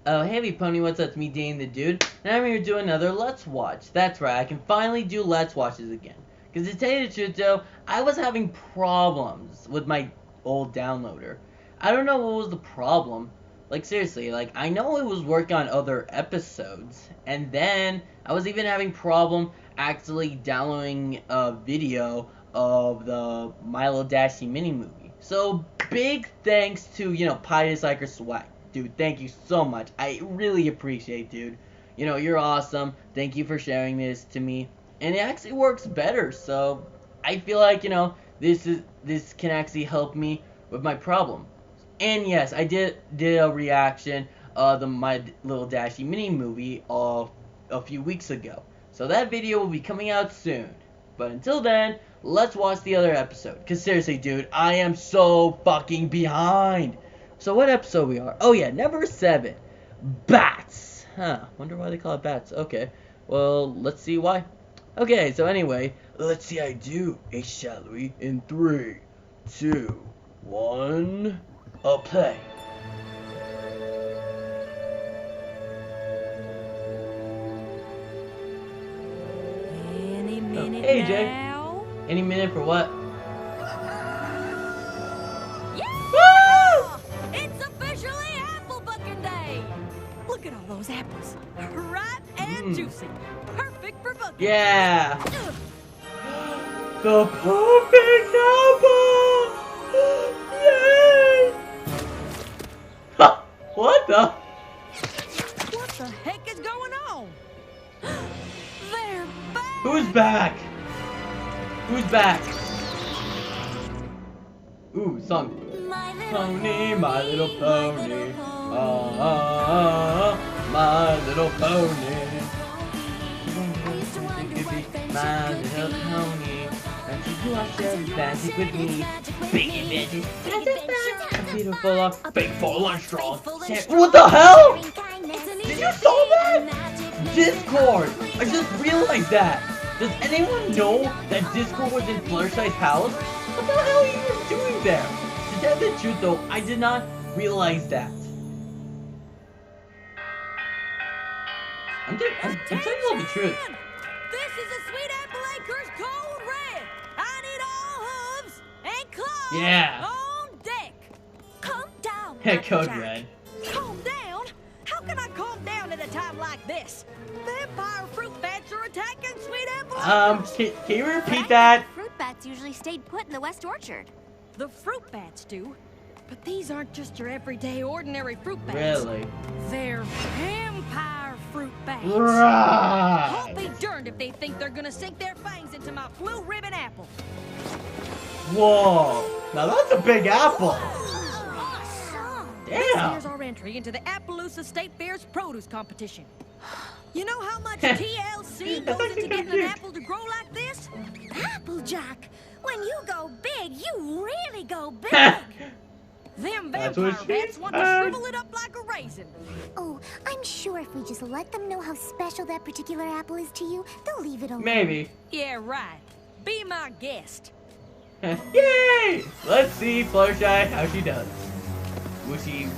Oh, hey Pony, what's up? It's me, Dane the Dude, and I'm here to do another Let's Watch. That's right, I can finally do Let's Watches again. Because to tell you the truth though, I was having problems with my old downloader. I don't know what was the problem. Like seriously, like I know it was working on other episodes, and then I was even having problem actually downloading a video of the Milo Dashi mini movie. So big thanks to, Pious Iker Swag. Dude, thank you so much. I really appreciate, dude. You're awesome. Thank you for sharing this to me. And it actually works better, so I feel like, this can actually help me with my problem. And yes, I did a reaction of the My Little Dashy mini movie a few weeks ago. So that video will be coming out soon. But until then, let's watch the other episode. Cause seriously, dude, I am so fucking behind. So what episode we are? Oh yeah, number 7. Bats. Huh. Wonder why they call it bats. Okay. Well, let's see why. Okay, so anyway, let's see I do. Shall we? In 3, 2, 1. Play. Any minute hey, Jay. now. Any minute for what? Yeah! It's officially apple bucking day. Look at all those apples. Ripe and juicy. Perfect for bucking. Yeah. The perfect apple. Yay! What the? What the heck is going on? They're back. Who's back? Who's back? Ooh, song. Pony, my little pony. My little pony. My little pony. And you are sharing magic with me. Big adventures. Beautiful, big, full, and strong. What the hell? Did you saw that? Discord. I just realized that. Does anyone know that Discord was in Fluttershy's house? What the hell are you doing there? To tell the truth though, I did not realize that. I'm telling you all the truth. This is a Sweet Apple Acres Code Red. I need all hooves and claws Yeah. on deck. Calm down. Code Applejack. Red. Calm down? How can I calm down at a time like this? Vampire fruit bats are attacking Sweet Apple Acres. Can you repeat that? Fruit bats usually stayed put in the West Orchard. The fruit bats do. But these aren't just your everyday ordinary fruit bats. Really? They're vampire fruit bats. Right. I'll be darned if they think they're gonna sink their fangs into my blue ribbon apple. Whoa. Now that's a big apple. Awesome! This Damn. here's our entry into the Appaloosa State Fair's produce competition. You know how much TLC goes into getting an apple to grow like this? Applejack, when you go big, you really go big. Them That's vampire what she bats want to said. shrivel it up like a raisin. Oh, I'm sure if we just let them know how special that particular apple is to you, they'll leave it alone. Maybe. Yeah, right. Be my guest. Yay! Let's see Fluttershy how she does. Will she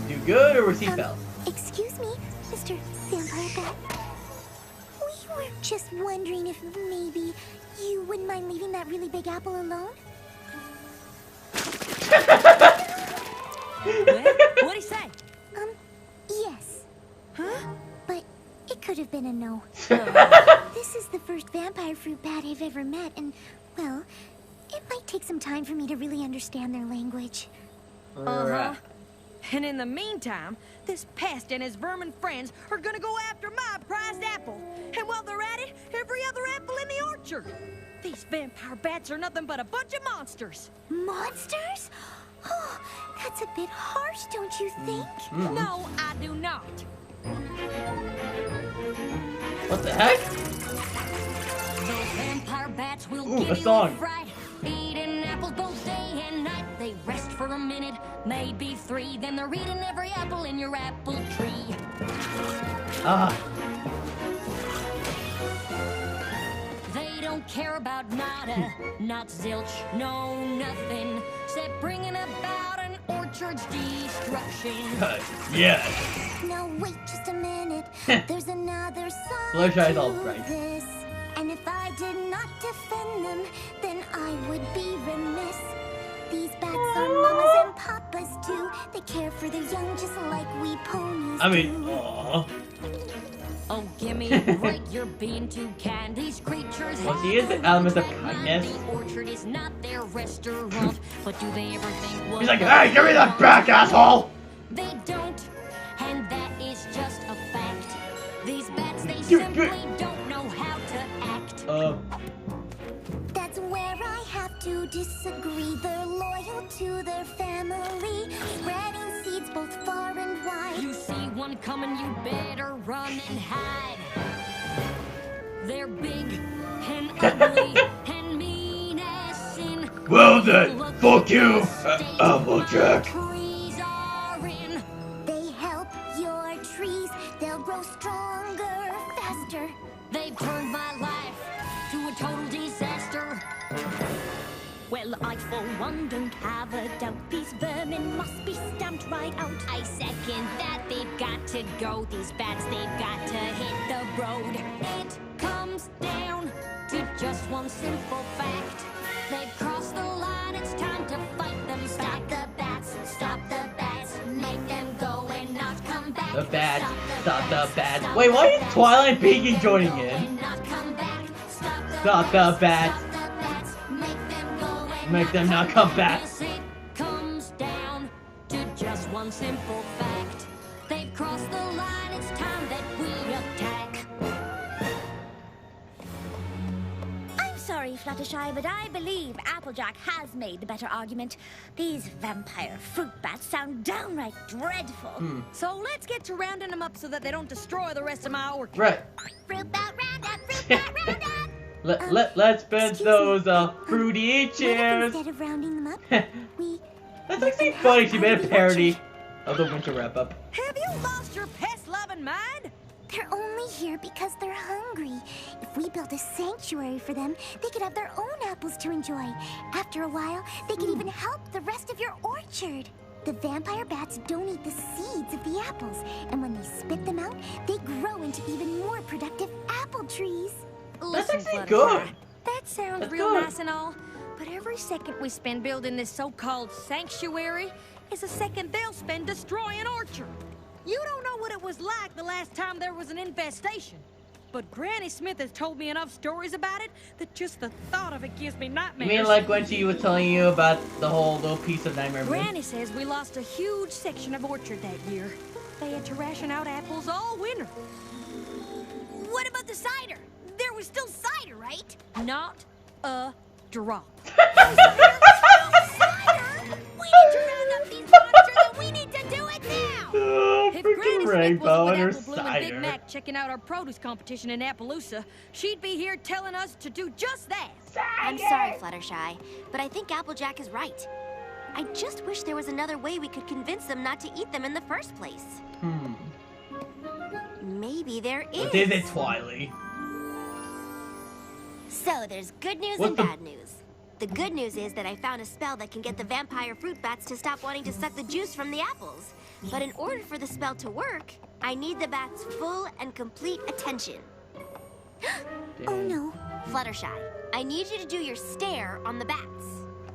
do good or will she fail? Excuse me, Mr. Vampire Bat. We were just wondering if maybe you wouldn't mind leaving that really big apple alone? What'd he say? Yes. Huh? But it could have been a no. Oh. This is the first vampire fruit bat I've ever met, and, well, it might take some time for me to really understand their language. Uh-huh. And in the meantime, this pest and his vermin friends are gonna go after my prized apple. And while they're at it, every other apple in the orchard. These vampire bats are nothing but a bunch of monsters. Monsters? Oh, that's a bit harsh, don't you think? No, I do not. What the heck? Those vampire bats will Ooh, a give you song. a fright. Eating apples both day and night. They rest for a minute, maybe 3. Then they're eating every apple in your apple tree. Ah. They don't care about nada, not zilch, no nothing, except bringing about an orchard's destruction. destruction. Yes. Now wait just a minute. There's another side Fluttershy's all to bright. this. And if I did not defend them, then I would be remiss. These bats are mamas and papas too. They care for their young just like we ponies I mean, do. aww. Oh, give me a break, you're being too kind. These creatures Well, she is the element of kindness. The orchard is not their restaurant, but do they ever think what He's like, hey, give me that back, asshole! They don't, and that is just a fact. These bats, they simply don't know how to act. That's where I have to disagree. They're loyal to their family, spreading seeds both far and wide. You see one coming, you better run and hide. They're big and ugly and mean as sin. Well then, fuck you, Applejack. Trees are in. They help your trees, they'll grow stronger, faster. They've turned my life to a total disaster. Well, I for one don't have a doubt. These vermin must be stamped right out. I second that, they've got to go. These bats, they've got to hit the road. It comes down to just one simple fact. They've crossed the line, it's time to fight them. Stop the bats, make them go and not come back. The bats, stop the bats. Wait, why is Twilight Baking joining in? And not come back. Stop the bats. Make them not come back. Yes, it comes down to just one simple fact. They've crossed the line, it's time that we attack. I'm sorry, Fluttershy, but I believe Applejack has made the better argument. These vampire fruit bats sound downright dreadful. So let's get to rounding them up so that they don't destroy the rest of my orchard. Right. Fruit bat round up, fruit bat round up. Let's bench those fruity What if chairs. instead of rounding them up, we... That's actually funny. She made a parody of the winter wrap up. Have you lost your pest-loving mind? They're only here because they're hungry. If we built a sanctuary for them, they could have their own apples to enjoy. After a while, they could even help the rest of your orchard. The vampire bats don't eat the seeds of the apples, and when they spit them out, they grow into even more productive apple trees. That's Listen, actually Fluttershy, good. That sounds That's real good. nice and all, but every second we spend building this so-called sanctuary is a second they'll spend destroying orchard. You don't know what it was like the last time there was an infestation, but Granny Smith has told me enough stories about it that just the thought of it gives me You nightmares. mean like when she was telling you about the whole little piece of Nightmare Moon? Granny says we lost a huge section of orchard that year. They had to ration out apples all winter. What about the cider? There was still cider, right? Not a drop. Cider? We need to round up these monsters and we need to do it now! Oh, If Granny freaking Smith Rainbow wasn't and her with Apple Bloom and Big cider. Mac checking out our produce competition in Appaloosa, she'd be here telling us to do just that. I'm sorry, Fluttershy, but I think Applejack is right. I just wish there was another way we could convince them not to eat them in the first place. Maybe there is. What is it, Twilight? So there's good news What and the- bad news. The good news is that I found a spell that can get the vampire fruit bats to stop wanting to suck the juice from the apples. But in order for the spell to work, I need the bats' full and complete attention. Oh no. Fluttershy, I need you to do your stare on the bats.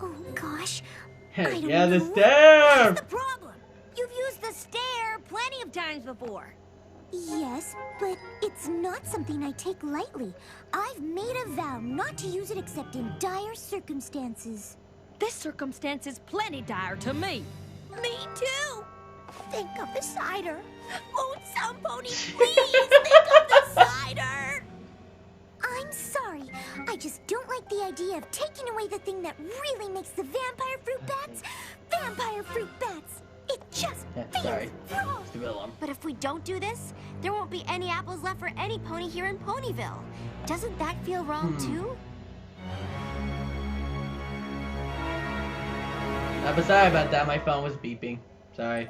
Oh gosh. Hey, don't yeah, the know. stare! What's the problem? You've used the stare plenty of times before. Yes, but it's not something I take lightly. I've made a vow not to use it except in dire circumstances. This circumstance is plenty dire to me. Me too. Think of the cider. Won't some pony please think of the cider? I'm sorry. I just don't like the idea of taking away the thing that really makes the vampire fruit bats. It just Yeah, feels sorry. wrong. Stupid alarm. But if we don't do this, there won't be any apples left for any pony here in Ponyville. Doesn't that feel wrong too? I'm sorry about that. My phone was beeping. Sorry.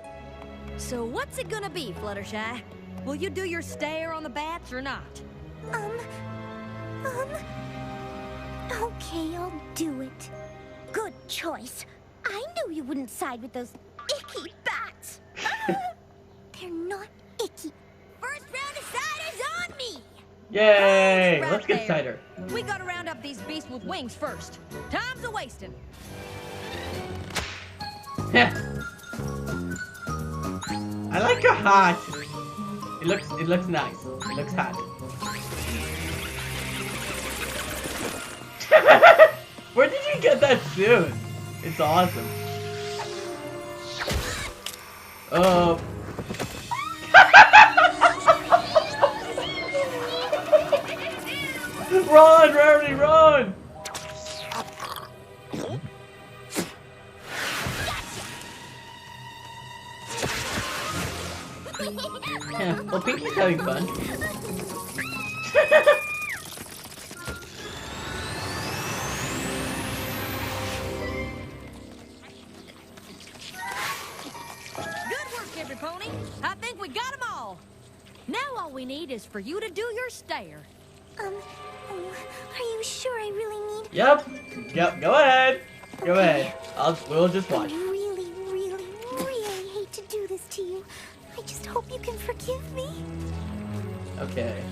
So what's it gonna be, Fluttershy? Will you do your stare on the bats or not? Okay, I'll do it. Good choice. I knew you wouldn't side with those icky bats. They're not icky. First round of cider's on me! Yay! Right Let's get there. cider. We gotta round up these beasts with wings first. Time's a wasting. I like your hat. It looks nice. It looks hot. Where did you get that suit? It's awesome. Run, Rarity, run! Yeah, well, Pinky's having fun. Good work, every pony. I think we got them all. Now all we need is for you to do your stare. Oh, are you sure I really need... Yep, go ahead. Go ahead. We'll just I watch. really, really, really hate to do this to you. I just hope you can forgive me. Okay.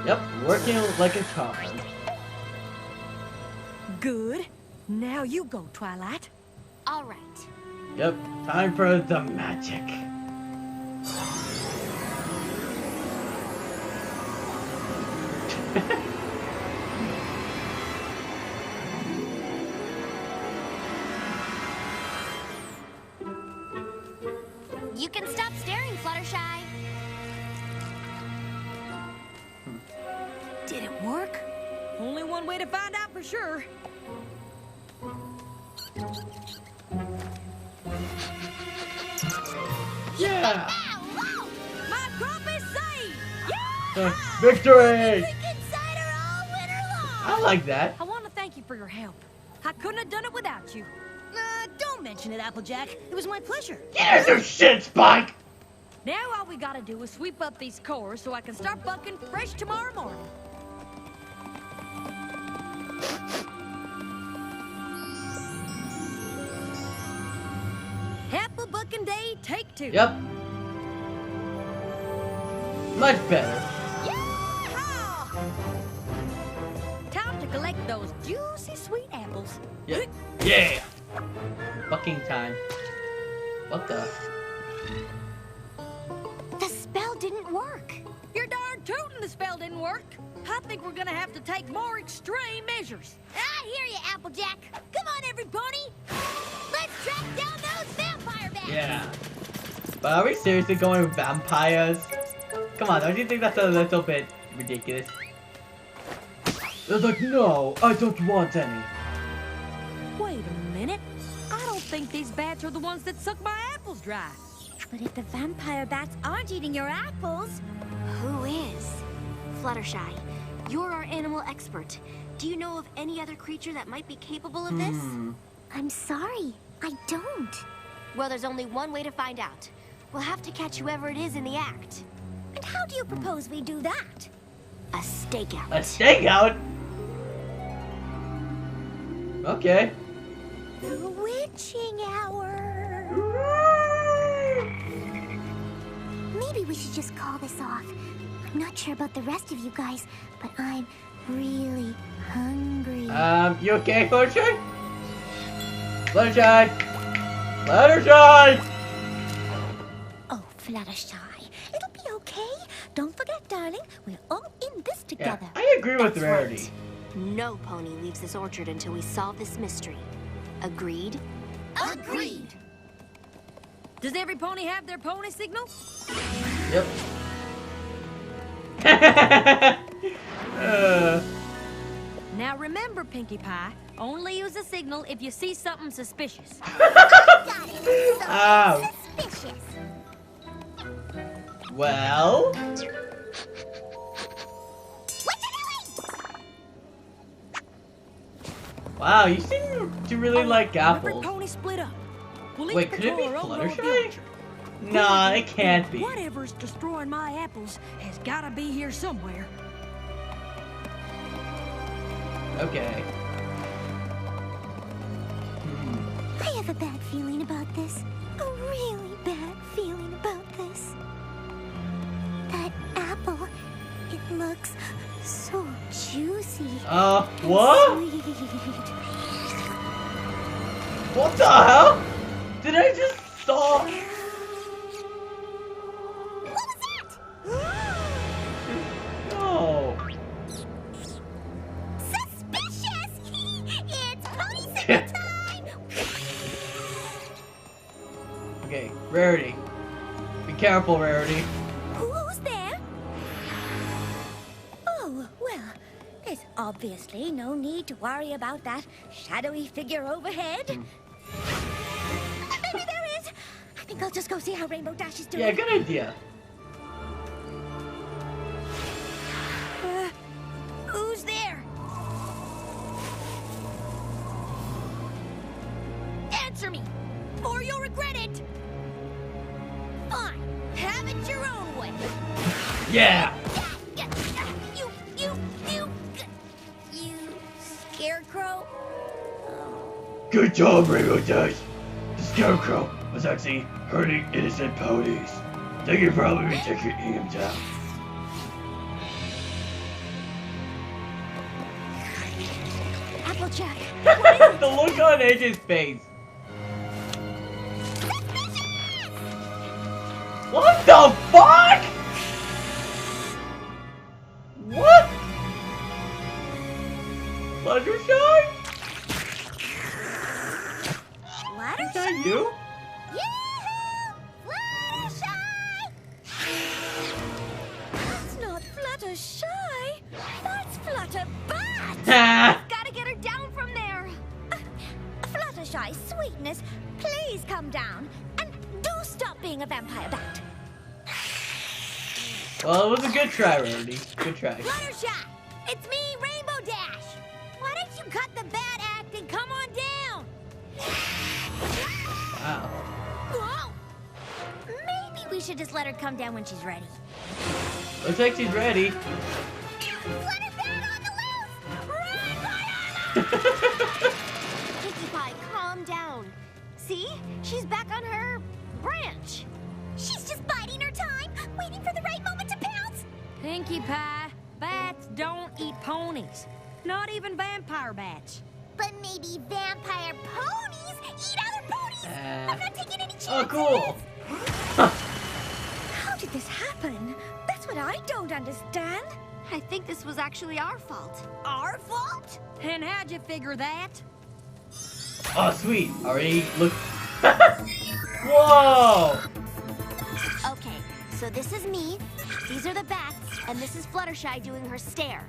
Yep, working like a charm. Good. Now you go, Twilight. All right. Yep, time for the magic. You can stop staring, Fluttershy. Did it work? Only one way to find out for sure. Yeah! My crop is saved! Yeah! Victory! Drinking cider all winter long. I like that. I want to thank you for your help. I couldn't have done it without you. Don't mention it, Applejack. It was my pleasure. Get your shit, Spike! Now all we gotta do is sweep up these cores so I can start bucking fresh tomorrow morning. Apple bucking day, take two. Yep. Much better. Yeehaw! Time to collect those juicy sweet apples. Yep. Yeah! Fucking time. What the? The spell didn't work. You're darn tootin' the spell didn't work. I think we're gonna have to take more extreme measures. I hear you, Applejack. Come on, every pony. Let's track down those vampire bats. Yeah. But are we seriously going with vampires? Come on, don't you think that's a little bit ridiculous? It's like, no, I don't want any. Wait a minute. I don't think these bats are the ones that suck my apples dry. But if the vampire bats aren't eating your apples... Who is? Fluttershy, you're our animal expert. Do you know of any other creature that might be capable of this? I'm sorry, I don't. Well, there's only one way to find out. We'll have to catch whoever it is in the act. And how do you propose we do that? A stakeout. A stakeout? Okay. The witching hour. Maybe we should just call this off. I'm not sure about the rest of you guys, but I'm really hungry. You okay, Fluttershy? Fluttershy! Fluttershy! Oh, Fluttershy, it'll be okay. Don't forget, darling, we're all in this Yeah, together. I agree with That's Rarity. right. No pony leaves this orchard until we solve this mystery. Agreed? Agreed! Does every pony have their pony signal? Yep. Now remember, Pinkie Pie, only use a signal if you see something suspicious. Got it. So Ow. suspicious. Well, What you doing? wow, you seem to really like Every apples. pony split up. We'll each Wait, could it be patrol our own little Fluttershy? orchard. Nah, it can't be. Whatever's destroying my apples has gotta be here somewhere. Okay. have a bad feeling about this. A really bad feeling about this. That apple, it looks so juicy. What? Sweet. What the hell? Did I just saw? What was that? No. Suspicious! It's ponysicle time! Okay, Rarity. Be careful, Rarity. Who's there? Oh, well, there's obviously no need to worry about that shadowy figure overhead. Maybe there is. I think I'll just go see how Rainbow Dash is doing. Yeah, good idea. Who's there? Answer me, or you'll regret it. Fine, have it your own way. Yeah. You scarecrow. Good job, Rainbow Dash. The Scarecrow was actually hurting innocent ponies. They could probably be taking him down. Applejack. The look on AJ's face. What the fuck? What? Fluttershy? Is that you? Yahoo! Fluttershy! That's not Fluttershy. That's Flutterbat. Ha! Gotta get her down from there. Fluttershy, sweetness, please come down. And do stop being a vampire bat. Well, it was a good try, Rarity. Good try. Fluttershy, it's me, Rainbow Dash. Why don't you cut the bad act and come on down? Wow. Whoa! Maybe we should just let her come down when she's ready. Looks like she's ready. Flutterbat on the loose! Run, Viola! Pinkie Pie, calm down. See? She's back on her branch. She's just biding her time, waiting for the right moment to pounce. Pinkie Pie, bats don't eat ponies. Not even vampire bats. But maybe vampire ponies eat other ponies. I'm not taking any chances. Oh, cool. How did this happen? That's what I don't understand. I think this was actually our fault. Our fault? And how'd you figure that? Oh, sweet. Already look. Whoa. Okay, so this is me, these are the bats, and this is Fluttershy doing her stare.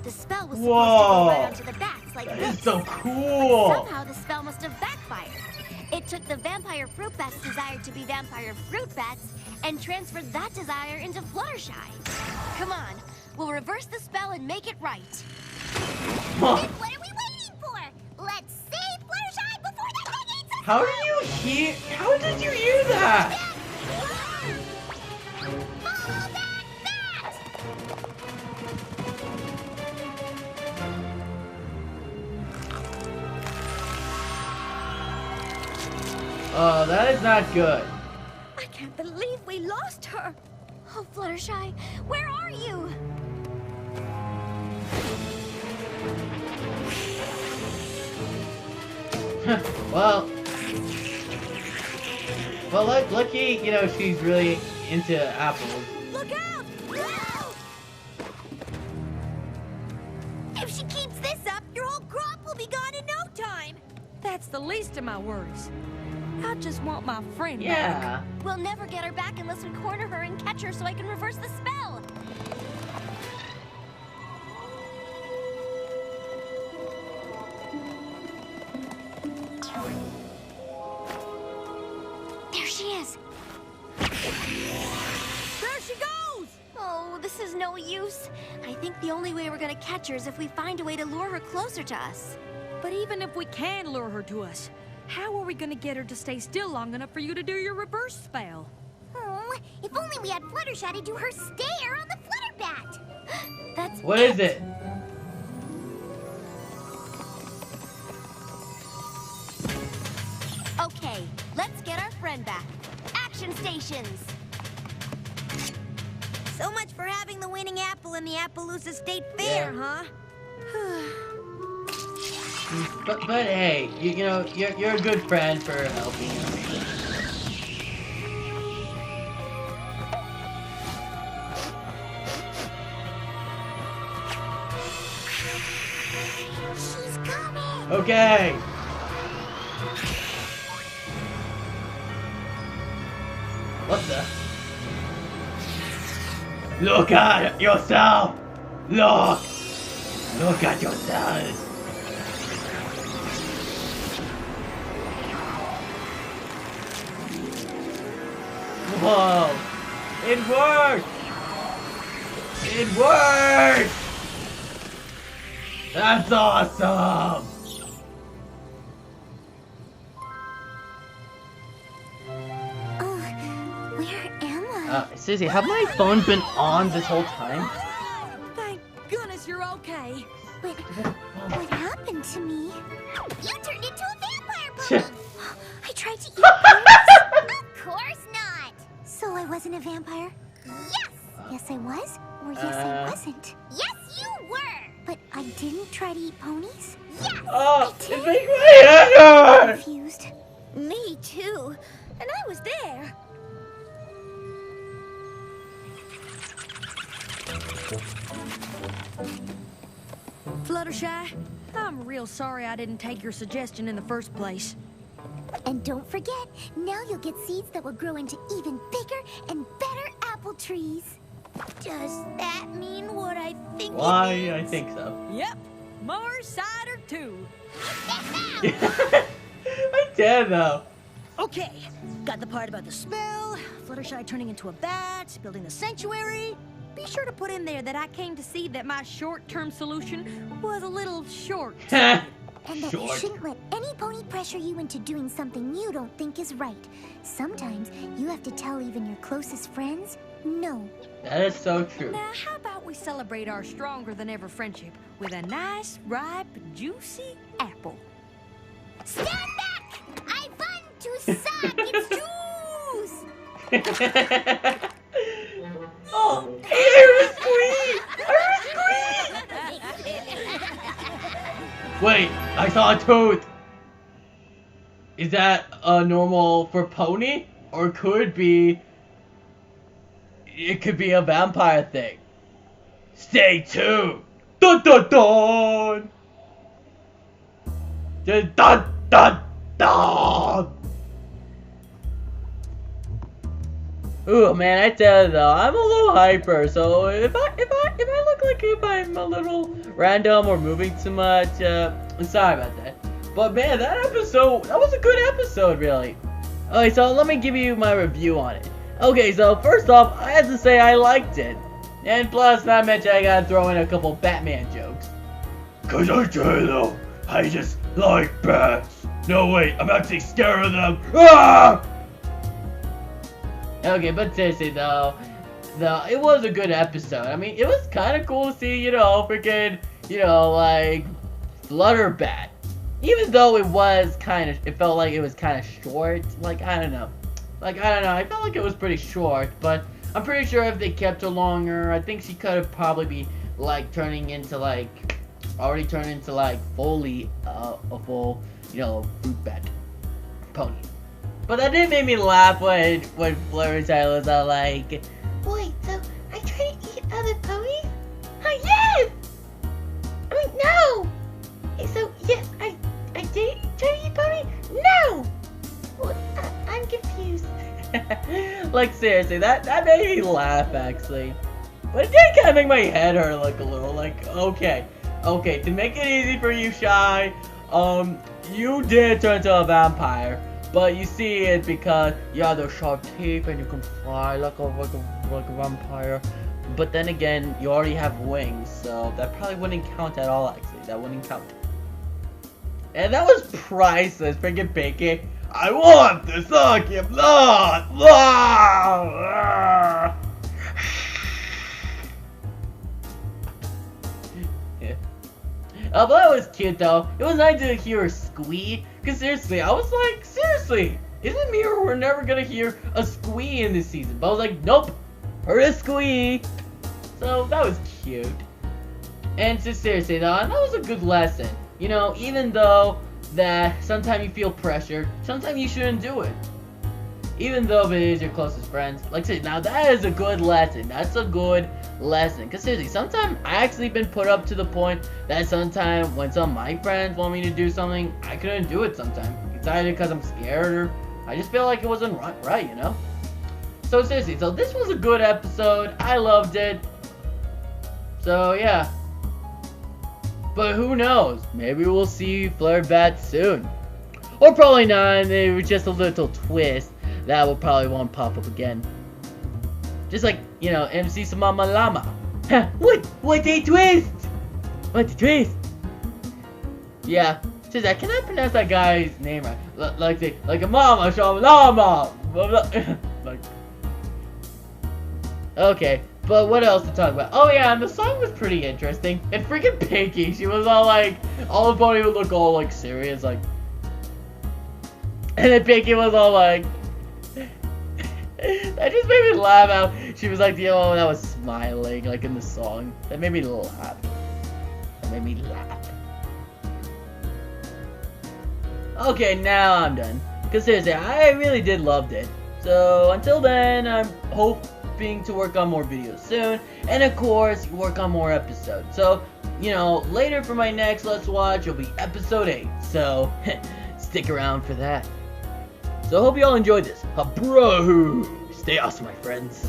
The spell was supposed to go right onto the bats like That this. is so cool. Somehow the spell must have backfired. It took the vampire fruit bat's desire to be vampire fruit bats and transferred that desire into Fluttershy. Come on, we'll reverse the spell and make it right. Huh. Then what are we waiting for? Let's save Fluttershy before that thing eats us. How did you hear? How did you hear that? Follow that bat! Oh, that is not good. I can't believe we lost her. Oh, Fluttershy, where are you? well, lucky, you know, she's really into apples. Look out! No! If she keeps this up, your whole crop will be gone in no time. That's the least of my worries. I just want my friend back. Yeah. We'll never get her back unless we corner her and catch her so I can reverse the spell. There she is. There she goes! Oh, this is no use. I think the only way we're gonna catch her is if we find a way to lure her closer to us. But even if we can lure her to us, how are we gonna get her to stay still long enough for you to do your reverse spell? Oh, if only we had Fluttershy to do her stare on the Flutterbat. That's What is it? Okay, let's get our friend back. Action stations! So much for having the winning apple in the Appaloosa State Fair, huh? But hey, you know, you're a good friend for helping us. She's coming! Okay. What the? Look at yourself! Look! Look at yourself! Whoa! It worked! It worked! That's awesome! Where am I? Seriously, have my phone been on this whole time? Thank goodness you're okay. What happened to me? You turned into a vampire pony! I tried to eat ponies? Of course not! So I wasn't a vampire? Yes! Yes, I was? Or yes, I wasn't? Yes, you were! But I didn't try to eat ponies? Yes! Oh, it makes my head hurt! Confused. Me too. And I was there. Fluttershy, I'm real sorry I didn't take your suggestion in the first place. And don't forget, now you'll get seeds that will grow into even bigger and better apple trees. Does that mean what I think Why? it I means? think so. Yep, more cider too. I did though. Okay, got the part about the spell, Fluttershy turning into a bat, building the sanctuary. Be sure to put in there that I came to see that my short-term solution was a little short. And that you Short. shouldn't let any pony pressure you into doing something you don't think is right. Sometimes you have to tell even your closest friends no. That is so true. Now, how about we celebrate our stronger-than-ever friendship with a nice, ripe, juicy apple? Stand back! I want to suck its juice! Oh, Iris Queen! Wait, I saw a tooth! Is that normal for pony? Or could be... It could be a vampire thing. Stay tuned! Dun dun dun! Dun dun dun dun! Ooh, man, I tell you though, I'm a little hyper, so if I look like if I'm a little random or moving too much, I'm sorry about that. But man, that was a good episode, really. Okay, so let me give you my review on it. Okay, so first off, I have to say I liked it. And plus, not mention I gotta throw in a couple Batman jokes. Cause I tell you though, I just like bats. No wait, I'm actually scared of them. Ah! Okay, but seriously though, it was a good episode. I mean, it was kind of cool to see, freaking, like, Flutterbat. Even though it felt like it was kind of short. Like, I don't know. I felt like it was pretty short, but I'm pretty sure if they kept her longer, I think she could have probably be, like, already turned into, like, fully, a full, fruit bat pony. But that did make me laugh when Fluttershy was all like, Wait, so I try to eat other ponies? Oh, yes! I mean, no! So, yes, I did try to eat ponies? No! Well, I'm confused. like, seriously, that made me laugh, actually. But it did kind of make my head hurt, like, a little. Like, okay, to make it easy for you, Shy, you did turn into a vampire. But you see it because you have those sharp teeth and you can fly like a vampire. But then again, you already have wings, so that probably wouldn't count at all, actually. That wouldn't count. And that was priceless, freaking Pinky. I want to suck your blood! But that was cute though. It was nice to hear her squee. Cause seriously, I was like, seriously, isn't me or we're never gonna hear a squee in this season? But I was like, nope, heard a squee. So that was cute. And so seriously though, that was a good lesson. You know, even though that sometimes you feel pressured, sometimes you shouldn't do it. Even though it is your closest friends. Like I said, now that is a good lesson. That's a good lesson. Because seriously, sometimes I actually been put up to the point that sometimes when some of my friends want me to do something, I couldn't do it sometimes. It's either because I'm scared or I just feel like it wasn't right, you know? So seriously, so this was a good episode. I loved it. So yeah. But who knows? Maybe we'll see Flare Bat soon. Or probably not. Maybe just a little twist. That will probably won't pop up again. Just like, you know, MC Samama Lama. What a twist! What a twist! Yeah. Just, I cannot pronounce that guy's name right. Like a mama shama lama. Like, okay. But what else to talk about? Oh yeah, and the song was pretty interesting. And freaking Pinky, she was all like, all the pony would look all like serious, like. And then Pinky was all like. That just made me laugh out. She was like the only one that was smiling, like in the song. That made me laugh. That made me laugh. Okay, now I'm done. Because seriously, I really did love it. So until then, I'm hoping to work on more videos soon. And of course, work on more episodes. So, you know, later for my next Let's Watch, it'll be episode 8. So, stick around for that. So I hope you all enjoyed this. Bro, stay awesome, my friends.